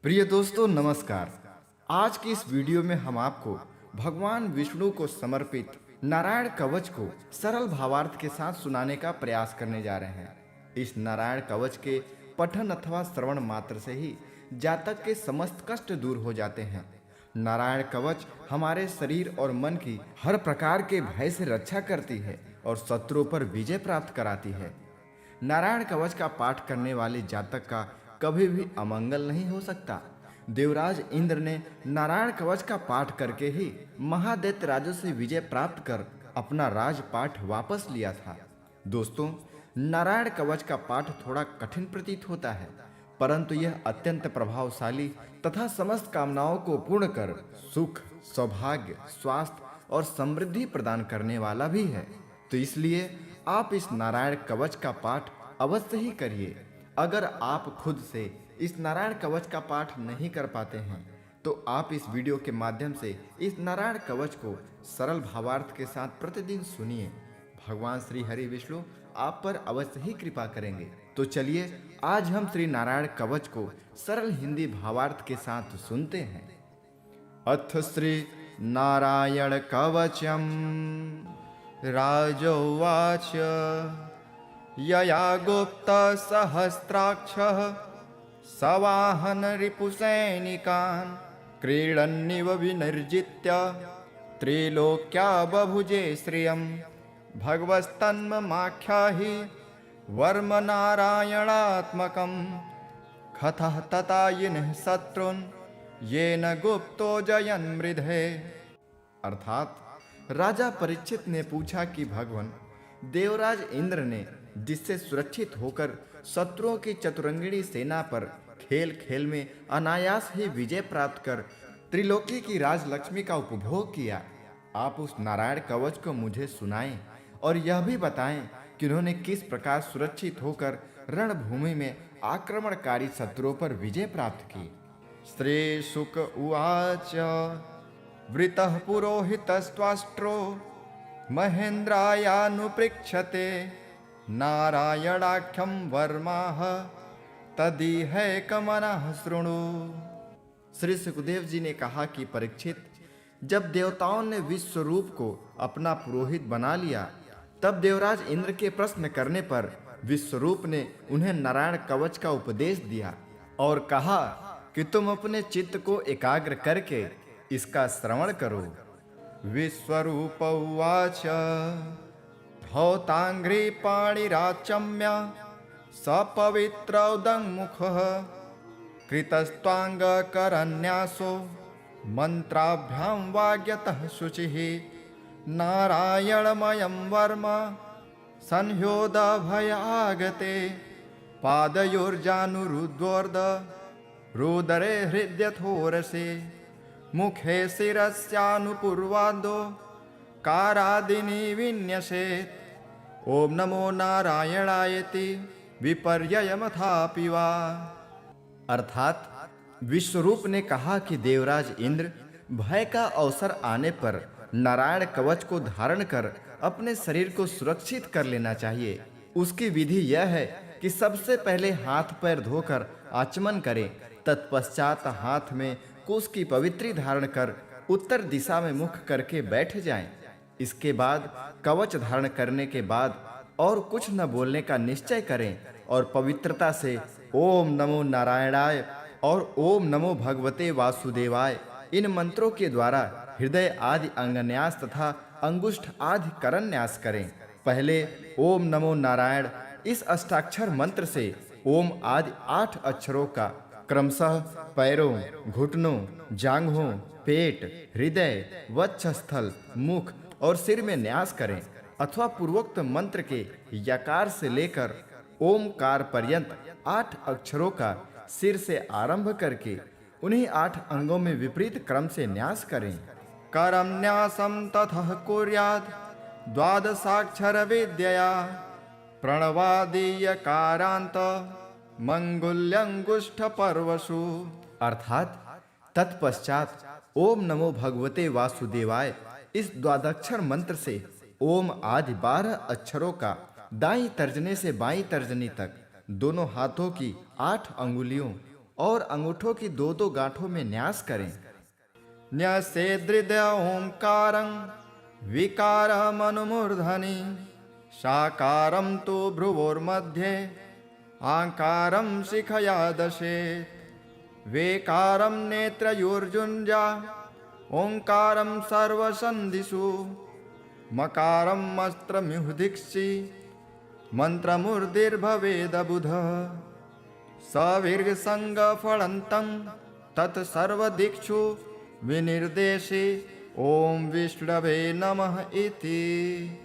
प्रिय दोस्तों नमस्कार। आज की इस वीडियो में हम आपको भगवान विष्णु को समर्पित नारायण कवच को सरल भावार्थ के साथ सुनाने का प्रयास करने जा रहे हैं। इस नारायण कवच के पठन अथवा श्रवण मात्र से ही जातक के समस्त कष्ट दूर हो जाते हैं। नारायण कवच हमारे शरीर और मन की हर प्रकार के भय से रक्षा करती है और शत्रुओं पर विजय प्राप्त कराती है। नारायण कवच का पाठ करने वाले जातक का कभी भी अमंगल नहीं हो सकता। देवराज इंद्र ने नारायण कवच का पाठ करके ही महादैत्य राजों से विजय प्राप्त कर अपना राजपाठ वापस लिया था। दोस्तों, नारायण कवच का पाठ थोड़ा कठिन प्रतीत होता है, परंतु यह अत्यंत प्रभावशाली तथा समस्त कामनाओं को पूर्ण कर सुख, सौभाग्य, स्वास्थ्य और समृद्धि प्रदान करने वाला भी है। तो इसलिए आप इस नारायण कवच का पाठ अवश्य ही करिए। अगर आप खुद से इस नारायण कवच का पाठ नहीं कर पाते हैं तो आप इस वीडियो के माध्यम से इस नारायण कवच को सरल भावार्थ के साथ प्रतिदिन सुनिए। भगवान श्री हरि विष्णु आप पर अवश्य ही कृपा करेंगे। तो चलिए आज हम श्री नारायण कवच को सरल हिंदी भावार्थ के साथ सुनते हैं। अथ श्री नारायण कवचम राजोवाच यया गुप्त सहस्राक्षः सवाहन रिपुसैनिकान् क्रीडन्निव विनिर्जित्य त्रिलोक्या बभुजे श्रियं भगवस्तन्ममाख्याहि वर्म नारायणात्मकं कथः तथा यिनः शत्रुन् येन गुप्तो जयन् मृधे। अर्थात राजा परीक्षित ने पूछा कि भगवान देवराज इंद्र ने जिससे सुरक्षित होकर शत्रुओं की चतुरंगिणी सेना पर खेल खेल में अनायास ही विजय प्राप्त कर त्रिलोकी की राजलक्ष्मी का उपभोग किया, आप उस नारायण कवच को मुझे सुनाएं और यह भी बताएं कि उन्होंने किस प्रकार सुरक्षित होकर रणभूमि में आक्रमणकारी शत्रुओं पर विजय प्राप्त की। श्री शुक उवाच वृतः पुरोहितस्त्वाष्ट्रो महेन्द्रायानुपृक्षते नारायणाख्यं वर्माः तदीहैकमनः शृणु। श्री सुखदेव जी ने कहा कि परीक्षित, जब देवताओं ने विश्वरूप को अपना पुरोहित बना लिया तब देवराज इंद्र के प्रश्न करने पर विश्वरूप ने उन्हें नारायण कवच का उपदेश दिया और कहा कि तुम अपने चित्त को एकाग्र करके इसका श्रवण करो। विश्वरूप उवाच भौतांघ्रि पाणिराचम्य सपवित्रौदङ्मुखः कृतस्त्वाङ्गकरन्यासो मन्त्राभ्यां वाग्यतः शुचिः नारायणमयं वर्म संह्योदभयागते पादयोर्जानुरुद्वोर्ध रुदरे हृद्यथोरसे मुखे शिरस्यानुपूर्वादो कारादिनी विन्यसेत् ओम नमो नारायणायति विपर्ययमथापि वा। अर्थात विश्वरूप ने कहा कि देवराज इंद्र भय का अवसर आने पर नारायण कवच को धारण कर अपने शरीर को सुरक्षित कर लेना चाहिए। उसकी विधि यह है कि सबसे पहले हाथ पैर धोकर आचमन करें, तत्पश्चात हाथ में कुश की पवित्री धारण कर उत्तर दिशा में मुख करके बैठ जाएं। इसके बाद कवच धारण करने के बाद और कुछ न बोलने का निश्चय करें और पवित्रता से ओम नमो नारायणाय और ओम नमो भगवते वासुदेवाय इन मंत्रों के द्वारा हृदय आदि अंगन्यास तथा अंगुष्ठ आदि करन्यास करें। पहले ओम नमो नारायण इस अष्टाक्षर मंत्र से ओम आदि 8 अक्षरों का क्रमशः पैरों, घुटनों, जांघों, पेट, हृदय, वक्षस्थल, मुख और सिर में न्यास करें अथवा पूर्वोक्त मंत्र के यकार से लेकर ओमकार पर्यंत 8 अक्षरों का सिर से आरंभ करके उन्हीं 8 अंगों में विपरीत क्रम से न्यास करें। करम न्यासम ततः कुर्यात् द्वादशाक्षर विद्यया प्रणवादीयकारांत मंगुल्यंगुष्ठ पर्वसु। अर्थात तत्पश्चात ओम नमो भगवते वासुदेवाय इस द्वादक्षर मंत्र से ओम आदि 12 अक्षरों का दाईं तर्जनी से बाईं तर्जनी तक दोनों हाथों की 8 अंगुलियों और अंगूठों की दो दो गांठों में न्यास करें। न्यसेदृदय ओंकारं विकारमनुमूर्धनि साकारं तु भ्रुवोर्मध्ये आकारं शिखया दशेत् वेकारं नेत्रयोर्जुञ्जा ओंकारं सर्वसन्धिषु मकारं अस्त्रमिहुदिक्षि मन्त्रमूर्तिर्भवेदबुधः सविर्गसङ्गफलन्तं तत्सर्वदिक्षु विनिर्देशे ओम विष्णवे नमः इति।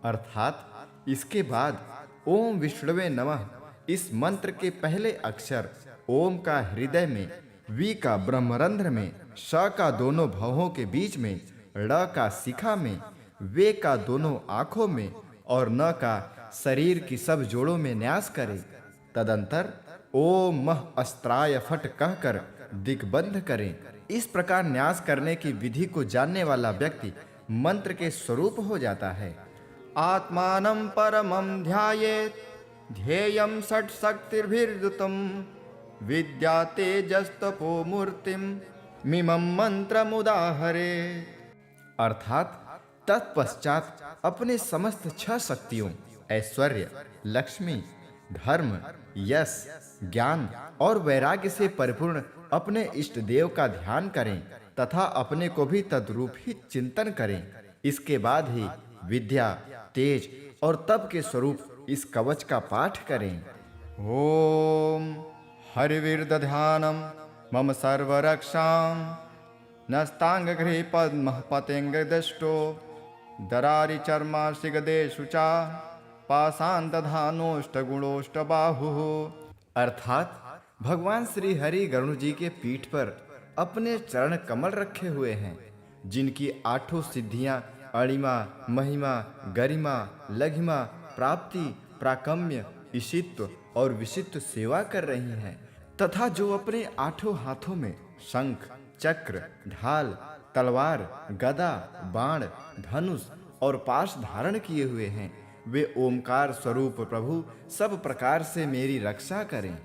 अर्थात इसके बाद ओम विष्णवे नमः इस मंत्र के पहले अक्षर ओम का हृदय में, वी का ब्रह्मरंध्र में, श का दोनों भवों के बीच में, ड़ का शिखा में, वे का दोनों आंखों में और न का शरीर की सब जोड़ों में न्यास करें। तदंतर ओम मह अस्त्राय फट कहकर दिग्बंध करें। इस प्रकार न्यास करने की विधि को जानने वाला व्यक्ति मंत्र के स्वरूप हो जाता है। आत्मानं परमं ध्यायेत् ध्येयं षट् शक्तिर्भिर्युतं विद्या तेजस्तपो मूर्तिं मिमं मंत्रमुदाहरेत्। अर्थात तत्पश्चात अपने समस्त 6 शक्तियों ऐश्वर्य, लक्ष्मी, धर्म, यश, ज्ञान और वैराग्य से परिपूर्ण अपने इष्ट देव का ध्यान करें तथा अपने को भी तद्रूप ही चिंतन करें। इसके बाद ही विद्या, तेज और तप के स्वरूप इस कवच का पाठ करें। ओम हरिविर्दध्यानं मम सर्वरक्षां नस्तांगगृहे पद्मः पतेङ्गदष्टो दरारि चर्माशिगदेषु च पाषाणदधानोष्टगुणोष्टबाहुः। अर्थात भगवान श्री हरि गरुड़ जी के पीठ पर अपने चरण कमल रखे हुए हैं, जिनकी 8 सिद्धियां अणिमा, महिमा, गरिमा, लघिमा, प्राप्ति, प्राकम्य, ईशित्व और विशित्व सेवा कर रही हैं, तथा जो अपने 8 हाथों में शंख, चक्र, ढाल, तलवार, गदा, बाण, धनुष और पाश धारण किए हुए हैं, वे ओमकार स्वरूप प्रभु सब प्रकार से मेरी रक्षा करें।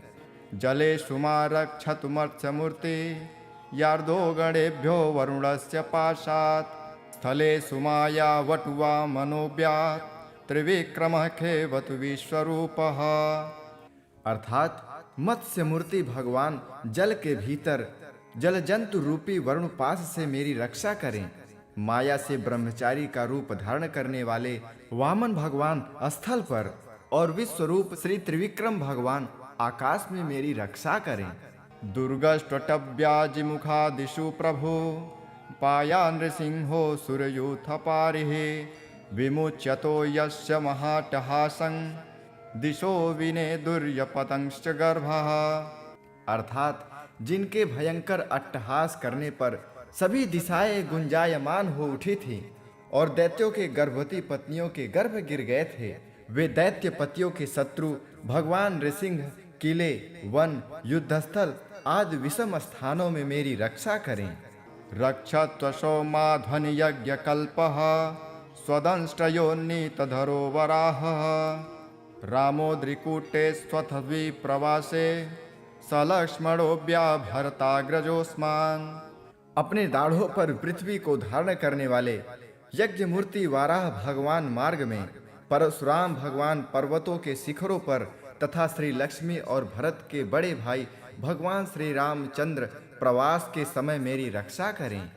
जले सुमारक्षतु मत्स्यमूर्ति यार्दो गणेभ्यो वरुणस्य पाशात् स्थले सुमाया वटुवा मनोव्यात् त्रिविक्रमः खेवतु विश्वरूपः। अर्थात मत्स्य मूर्ति भगवान जल के भीतर जल जंतु रूपी वरुण पाश से मेरी रक्षा करें। माया से ब्रह्मचारी का रूप धारण करने वाले वामन भगवान स्थल पर और विश्वरूप श्री त्रिविक्रम भगवान आकाश में मेरी रक्षा करें। दुर्गष्टव्याजिमुखादिषु प्रभु पाया नृसिंहो सुरयूथपारिः विमुच्यतो यस्य महाटहासं दिशो विने दुर्यपतंश्च गर्भः। अर्थात जिनके भयंकर अट्टहास करने पर सभी दिशाएं गुंजायमान हो उठी थी और दैत्यों के गर्भवती पत्नियों के गर्भ गिर गए थे, वे दैत्य पतियों के शत्रु भगवान नृसिंह किले, वन, युद्धस्थल आदि विषम स्थानों में मेरी रक्षा करें। रक्षत्वशो माध्वनि यज्ञ कल्पः स्वदंष्टयोन्नीतधरो वराहः रामोद्रिकूटे स्वथवी प्रवासे सलक्ष्मणो व्याभरताग्रजोस्मान्। अपने दाढ़ों पर पृथ्वी को धारण करने वाले यज्ञ मूर्ति वाराह भगवान मार्ग में, परशुराम भगवान पर्वतों के शिखरों पर तथा श्री लक्ष्मी और भरत के बड़े भाई भगवान श्री रामचंद्र प्रवास के समय मेरी रक्षा करें।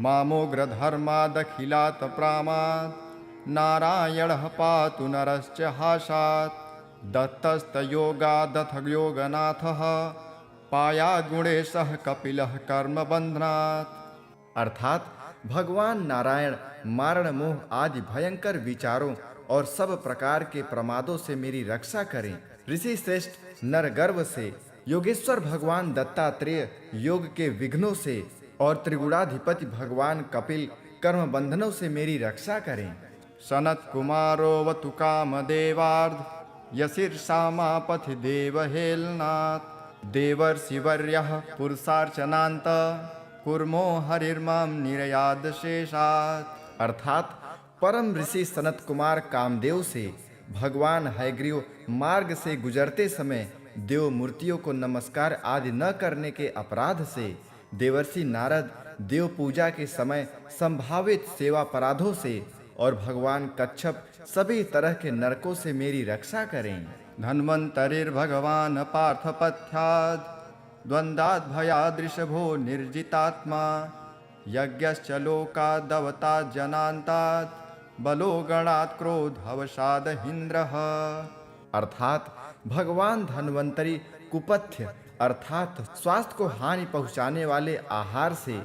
मामोग्र धर्मादखिलात प्रामाद नारायणः पातु नरश्च हासात् दत्तस्तयोगादथ योगनाथः पाया गुणेशः कपिलः कर्मबन्धनात्। अर्थात भगवान नारायण मारण मोह आदि भयंकर विचारों और सब प्रकार के प्रमादों से मेरी रक्षा करें। ऋषि श्रेष्ठ नरगर्व से, योगेश्वर भगवान दत्तात्रेय योग के विघ्नों से और त्रिगुणाधिपति भगवान कपिल कर्म बंधनों से मेरी रक्षा करें। सनत कुमारो वतु कामदेवार्ध यशीर्षामापथि देवहेलनाथ देवर्षिवर्यः पुरुषार्चनान्त कुर्मो हरिर्मां निरयाद शेषात्। अर्थात परम ऋषि सनत कुमार कामदेव से भगवान हयग्रीव मार्ग से गुजरते समय देव मूर्तियों को नमस्कार आदि न करने के अपराध से, देवर्षि नारद देव पूजा के समय संभावित सेवा अपराधों से और भगवान कच्छप सभी तरह के नरकों से मेरी रक्षा करें। धन्वंतरिर्भगवान पार्थपथ्याद द्वंद्वाद भयादृशभो निर्जितात्मा यज्ञश्च लोकादवता जनान्तात् बलो गणात् क्रोधवशाद हिन्द्रः। अर्थात भगवान धन्वंतरी कुपथ्य अर्थात स्वास्थ्य को हानि पहुंचाने वाले आहार से,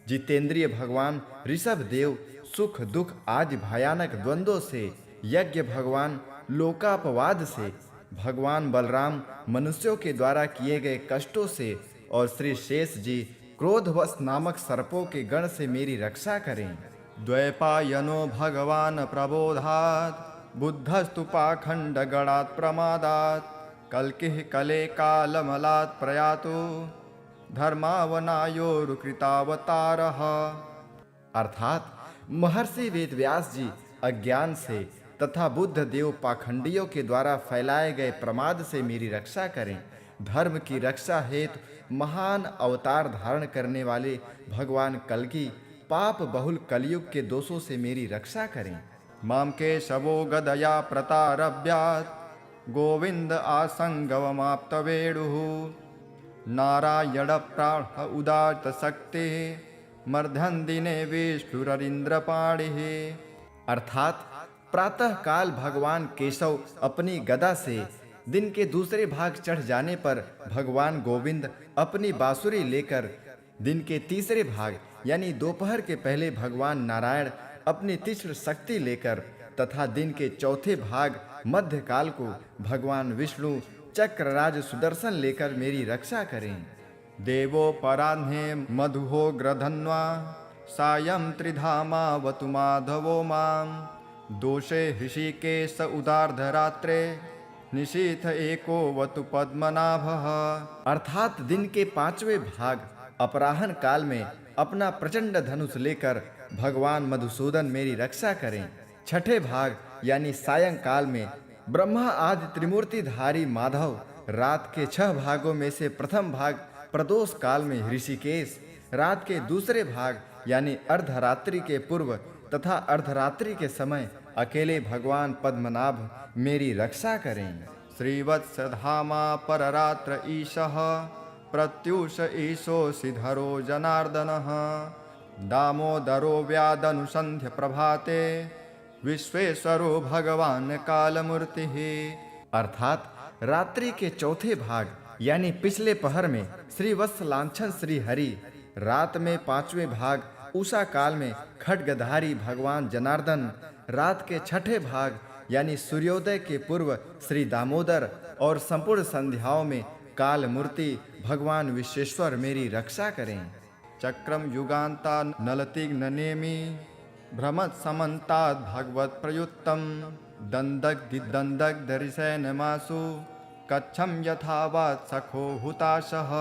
जितेंद्रिय भगवान ऋषभ देव सुख दुख आदि भयानक द्वंद्वों से, यज्ञ भगवान लोकापवाद से, भगवान बलराम मनुष्यों के द्वारा किए गए कष्टों से और श्री शेष जी क्रोधवश नामक सर्पों के गण से मेरी रक्षा करें। द्वैपायनो भगवान प्रबोधात् बुद्धस्तु पाखंड गणात् प्रमादात् कल्किः कले कालमलात् प्रयातो धर्मावनायोरुकृतावतारः। अर्थात महर्षि वेदव्यास जी अज्ञान से तथा बुद्ध देव पाखंडियों के द्वारा फैलाए गए प्रमाद से मेरी रक्षा करें। धर्म की रक्षा हेतु महान अवतार धारण करने वाले भगवान कल्कि पाप बहुल कलयुग के दोषों से मेरी रक्षा करें। माम के शवो गदया प्रतारभ्यात् गोविंद आसंगवमाप्तवेणुः नारायण प्राण उदात शक्ति मर्धन दिने विष्णुररिंद्रपाणिः। अर्थात प्रातः काल भगवान केशव अपनी गदा से, दिन के दूसरे भाग चढ़ जाने पर भगवान गोविंद अपनी बांसुरी लेकर, दिन के तीसरे भाग यानी दोपहर के पहले भगवान नारायण अपनी तीक्ष्ण शक्ति लेकर तथा दिन के चौथे भाग मध्य काल को भगवान विष्णु चक्रराज सुदर्शन लेकर मेरी रक्षा करें। देवो पराह्ने मधुहो ग्रधन्वा सायं त्रिधामावतु माधवो माम दोषे ऋषिकेश उदार्धरात्रे निशीथ एको वतु पद्मनाभः। अर्थात दिन के पांचवें भाग अपराह्न काल में अपना प्रचंड धनुष लेकर भगवान मधुसूदन मेरी रक्षा करें। छठे भाग यानी सायंकाल में ब्रह्मा आदि त्रिमूर्तिधारी माधव, रात के 6 भागों में से प्रथम भाग प्रदोष काल में ऋषिकेश, रात के दूसरे भाग यानी अर्धरात्रि के पूर्व तथा अर्धरात्रि के समय अकेले भगवान पद्मनाभ मेरी रक्षा करें। श्रीवत्सधामा पररात्र ईशः प्रत्यूष ईशो सिधरो जनार्दनः दामोदरो व्यादनुसंध्य प्रभाते विश्वेश्वरो भगवान कालमूर्तिः। अर्थात रात्रि के चौथे भाग यानी पिछले पहर में श्री वत्सलांछन श्री हरि, रात में 5वें भाग उषा काल में खड्गधारी भगवान जनार्दन, रात के 6ठे भाग यानी सूर्योदय के पूर्व श्री दामोदर और संपूर्ण संध्याओं में काल मूर्ति भगवान विश्वेश्वर मेरी रक्षा करें। चक्रम युगांता नलतिग्न नेमि भ्रमत समन्तात् भगवत प्रयुक्तम दंदक दरिशैनमासु कच्छम यथावत् सखो हुताशः।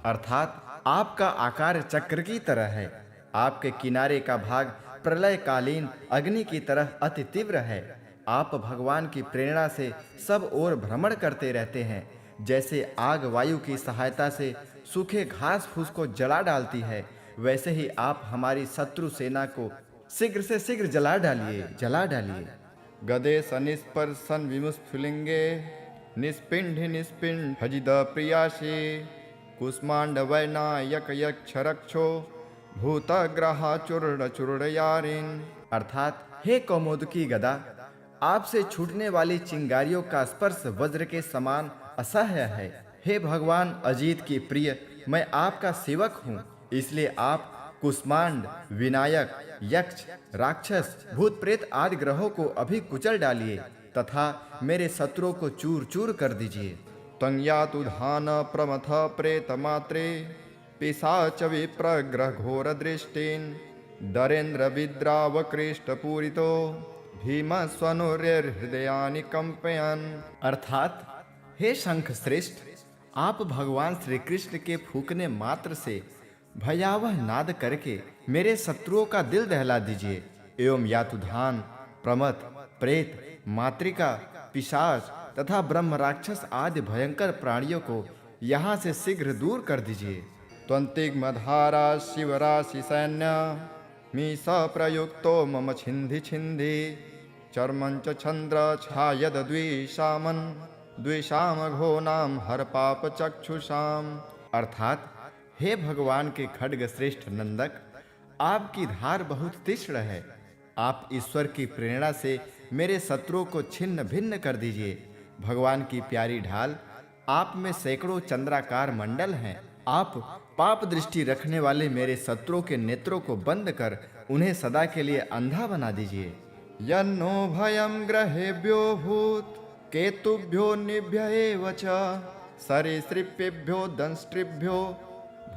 अर्थात आपका आकार चक्र की तरह है, आपके किनारे का भाग प्रलयकालीन अग्नि की तरह अति तीव्र है। आप भगवान की प्रेरणा से सब ओर भ्रमण करते रहते हैं, जैसे आग वायु की सहायता से सूखे घास फूस को जला डालती है, वैसे ही आप हमारी शत्रु सेना को शीघ्र से शीघ्र जला डालिए। गदे सनिस्पर्शन विमुस्फुलिंगे निस्पिंड हजिद प्रियाशी कुष्मांड वैनायक यक्षरक्षो भूतग्रहा चूर्ण चूर्णयारिन। अर्थात हे कौमुदकी गदा, आपसे छूटने वाली चिंगारियों का स्पर्श वज्र के समान असह्य है। हे भगवान अजीत की प्रिय, मैं आपका सेवक हूँ, इसलिए आप कुष्मांड, विनायक, यक्ष, राक्षस, भूत प्रेत आदि ग्रहों को अभी कुचल डालिए तथा मेरे शत्रुओं को चूर चूर कर दीजिए। तंयातु धान प्रमथ प्रेत मात्रे पिशाच विप्रग्रह घोर दृष्टिन दरेन्द्र विद्रावकृष्ट पूरितो भीम स्वनुर्हृदयानि कंपयन। अर्थात हे शंख श्रेष्ठ, आप भगवान श्री कृष्ण के फूकने मात्र से भयावह नाद करके मेरे शत्रुओं का दिल दहला दीजिए। एवं यातुधान, प्रमथ, प्रेत, मातृका, पिशाच, तथा ब्रह्म राक्षस आदि भयंकर प्राणियों को यहाँ से शीघ्र दूर कर दीजिए। त्वन्तिग्मधारा शिवराशि सैन्य मी स प्रयुक्तो मम छिन्धि छिन्धि चर्मंच चंद्र छायद द्विषाम घोनाम हर पाप चक्षुषाम। अर्थात हे भगवान के खड्ग श्रेष्ठ नंदक, आपकी धार बहुत तीक्ष्ण है। आप ईश्वर की प्रेरणा से मेरे शत्रुओं को छिन्न भिन्न कर दीजिए। भगवान की प्यारी ढाल, आप में सैकड़ों चंद्राकार मंडल हैं। आप पाप दृष्टि रखने वाले मेरे शत्रुओं के नेत्रों को बंद कर उन्हें सदा के लिए अंधा बना दीजिए। यन्नो भयं ग्रहेभ्यो भूत केतुभ्यो निभ्य एव च सरीसृपेभ्यो दंष्ट्रिभ्यो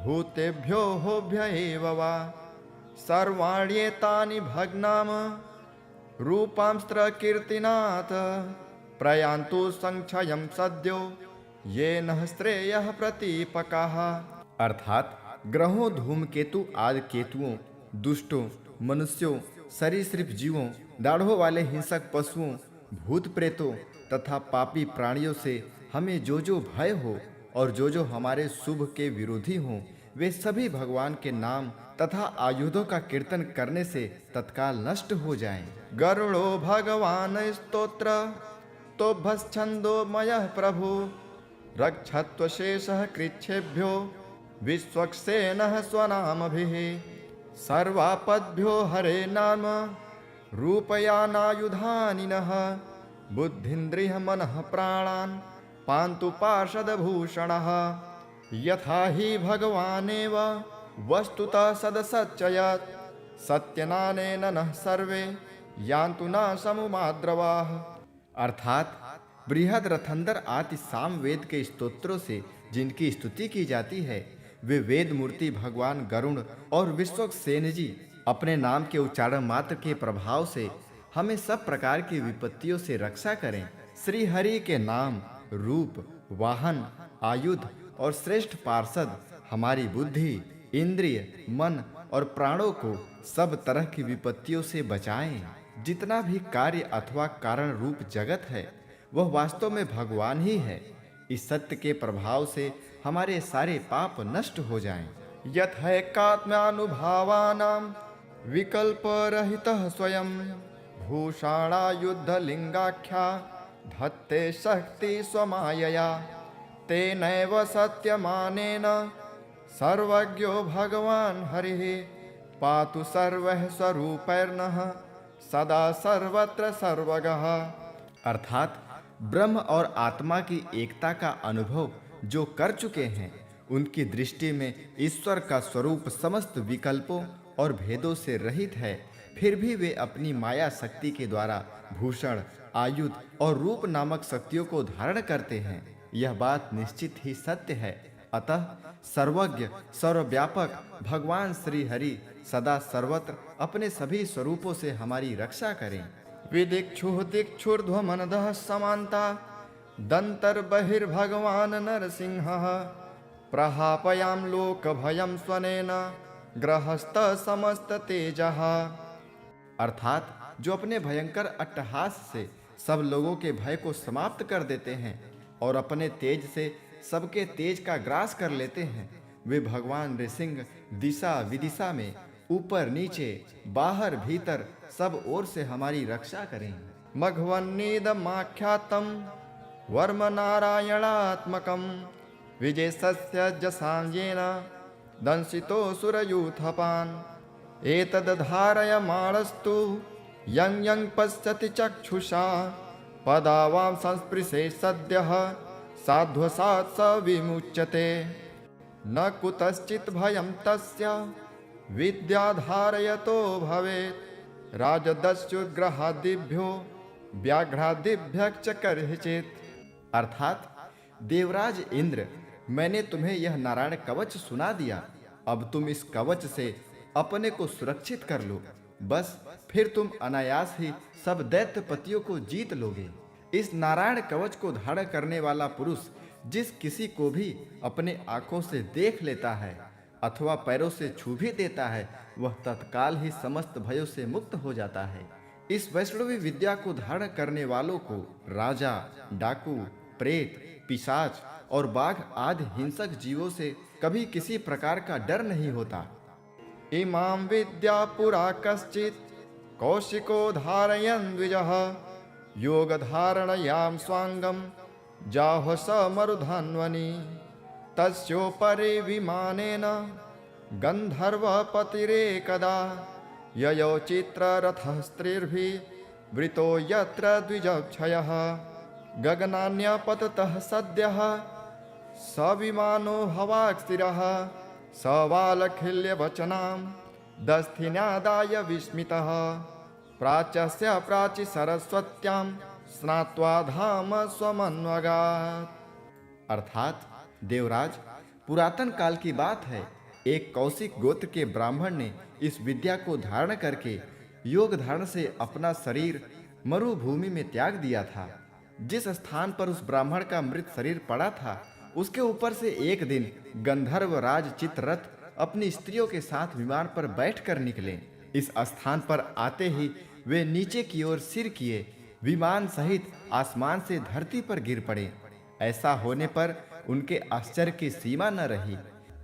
भूतेभ्यो होभ्य एव वा सर्वाण्येतानि भग्नाम रूपांस्त्र कीर्तिनाथ प्रयान्तु संक्षयं सद्यो ये न श्रेयः प्रतीपकाः। अर्थात ग्रहों, धूमकेतु आदि केतुओं, दुष्टों, मनुष्यों, सरीसृप जीवों, दाढ़ों वाले हिंसक पशुओं, भूत प्रेतों तथा पापी प्राणियों से हमें जो जो भय हो और जो जो हमारे शुभ के विरोधी हों, वे सभी भगवान के नाम तथा आयुधों का कीर्तन करने से तत्काल नष्ट हो जाएं। गरुड़ो भगवान स्तोत्र तो भस्छंदो मयः प्रभु रक्षत्व शेषः कृच्छेभ्यो विश्वक्सेनः स्वनामभिः सर्वापद्भ्यो हरे नाम रूपयानायुधानि नः बुद्धिन्द्रिय मनः प्राणान् पान्तु पार्षदभूषणः। यथा हि भगवानेव वस्तुतः सदसच्चयत् सत्यनानेन नः सर्वे यान्तु न समुमाद्रवाः। अर्थात बृहद रथंदर आदि साम वेद के स्तोत्रों से जिनकी स्तुति की जाती है, वे वेद मूर्ति भगवान गरुण और विश्वक्सेन जी अपने नाम के उच्चारण मात्र के प्रभाव से हमें सब प्रकार की विपत्तियों से रक्षा करें। श्री हरि के नाम, रूप, वाहन, आयुध और श्रेष्ठ पार्षद हमारी बुद्धि, इंद्रिय, मन और प्राणों को सब तरह की विपत्तियों से बचाएं। जितना भी कार्य अथवा कारण रूप जगत है, वह वास्तव में भगवान ही है। इस सत्य के प्रभाव से हमारे सारे पाप नष्ट हो जाएं। यथैकात्म्यानुभावानां विकल्परहितः स्वयं भूषाणायुद्धलिंगाख्या धत्ते शक्ति स्वमायया तेनैव सत्यमानेन सर्वज्ञो भगवान हरिः पातु सर्वः स्वरूपैर्नः सदा सर्वत्र सर्वगः। अर्थात ब्रह्म और आत्मा की एकता का अनुभव जो कर चुके हैं, उनकी दृष्टि में ईश्वर का स्वरूप समस्त विकल्पों और भेदों से रहित है। फिर भी वे अपनी माया शक्ति के द्वारा भूषण, आयुध और रूप नामक शक्तियों को धारण करते हैं। यह बात निश्चित ही सत्य है। अतः सर्वज्ञ, सर्वव्यापक भगवान श्री हरि सदा सर्वत्र अपने सभी स्वरूपों से हमारी रक्षा करें। विदिक्षु दिक्षुर्ध्वमनदः समान्ता दंतर बहिर्भगवान नरसिंहः प्रहापयाम लोक भयं स्वनेन ग्रहस्थ समस्त तेजः। अर्थात जो अपने भयंकर अट्टहास से सब लोगों के भय को समाप्त कर देते हैं और अपने तेज से सबके तेज का ग्रास कर लेते हैं, वे भगवान नृसिंह दिशा विदिशा में ऊपर नीचे बाहर भीतर सब ओर से हमारी रक्षा करें। मघवन्नीदमाख्यातम वर्म नारायणात्मकम विजयस्य जसांजेन दंसितो सुरयूथपान् एतद्धारयमाणस्तु यं यं पश्यति चक्षुषा पदावां संस्पृशे सद्यः साध्वसात् स विमुच्यते न कुतश्चित् भयं तस्य विद्याधारयतो भवेत् राजदस्युग्रहादिभ्यो व्याघ्रादिभ्यश्च कर्हिचित्। अर्थात देवराज इंद्र, मैंने तुम्हें यह नारायण कवच सुना दिया। अब तुम इस कवच से अपने को सुरक्षित कर लो। बस फिर तुम अनायास ही सब दैत्यपतियों को जीत लोगे। इस नारायण कवच को धारण करने वाला पुरुष जिस किसी को भी अपने आंखों से देख लेता है अथवा पैरों से छू भी देता है, वह तत्काल ही समस्त भयों से मुक्त हो जाता है। इस वैष्णवी विद्या को धारण करने वालों को राजा, डाकू, प्रेत, पिशाच और बाघ आदि हिंसक जीवों से कभी किसी प्रकार का डर नहीं होता। इमां विद्या पुरा कश्चित् कौशिको धारयन् द्विजः योग धारणयां स्वांगम जाह स मरुधन्वनि तस्योपरि विमानेन गंधर्वपतिरेकदा ययो चित्ररथः स्त्रीर्भिः वृतो यत्र द्विजक्षयः गगनान्यपततः सद्यः स विमानो हवाक्स्थिरः स वालखिल्यवचनां दस्थिन्यादाय विस्मितः प्राच्यस्य प्राचि सरस्वत्यां स्नात्वा धाम स्वमन्वगात्। अर्थात देवराज, पुरातन काल की बात है, एक कौशिक गोत्र के ब्राह्मण ने इस विद्या को धारण करके योग धारण से अपना शरीर मरुभूमि में त्याग दिया था। जिस स्थान पर उस ब्राह्मण का मृत शरीर पड़ा था, उसके ऊपर से एक दिन गंधर्व राज चित्ररथ अपनी स्त्रियों के साथ विमान पर बैठकर निकले। इस स्थान पर आते ही वे नीचे की ओर सिर किए विमान सहित आसमान से धरती पर गिर पड़े। ऐसा होने पर उनके आश्चर्य की सीमा न रही।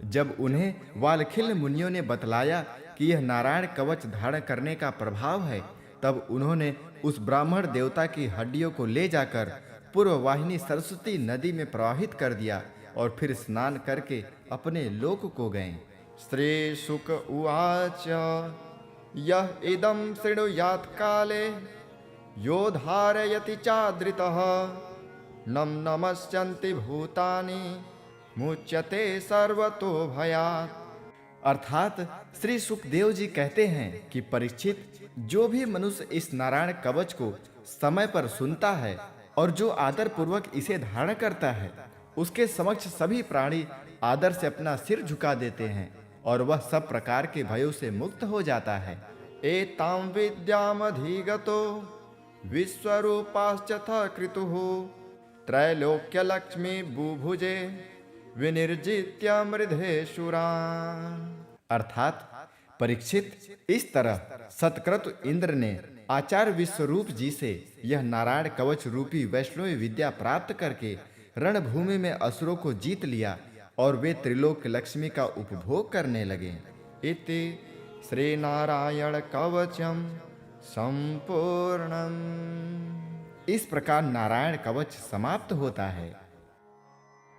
जब उन्हें वालखिल्य मुनियों ने बतलाया कि यह नारायण कवच धारण करने का प्रभाव है, तब उन्होंने उस ब्राह्मण देवता की हड्डियों को ले जाकर पूर्ववाहिनी सरस्वती नदी में प्रवाहित कर दिया और फिर स्नान करके अपने लोक को गए। श्री शुक उवाच यह इदं शृणुयात् काले यो धारयति चादृतः नम नमस्यन्ति भूतानि मुच्यते सर्वतो भयात्। अर्थात श्री सुखदेव जी कहते हैं कि परीक्षित, जो भी मनुष्य इस नारायण कवच को समय पर सुनता है और जो आदर पूर्वक इसे धारण करता है, उसके समक्ष सभी प्राणी आदर से अपना सिर झुका देते हैं और वह सब प्रकार के भयों से मुक्त हो जाता है। एतां विद्यामधिगतो विश्वरूपाश्चथ कृतुः त्रैलोक्य लक्ष्मी बुभुजे विनिर्जित्य मृधेशुरान्। अर्थात परीक्षित, इस तरह सत्क्रतु इंद्र ने आचार्य विश्वरूप जी से यह नारायण कवच रूपी वैष्णवी विद्या प्राप्त करके रणभूमि में असुरों को जीत लिया और वे त्रिलोक लक्ष्मी का उपभोग करने लगे। इति श्री नारायण कवचम संपूर्णम्। इस प्रकार नारायण कवच समाप्त होता है।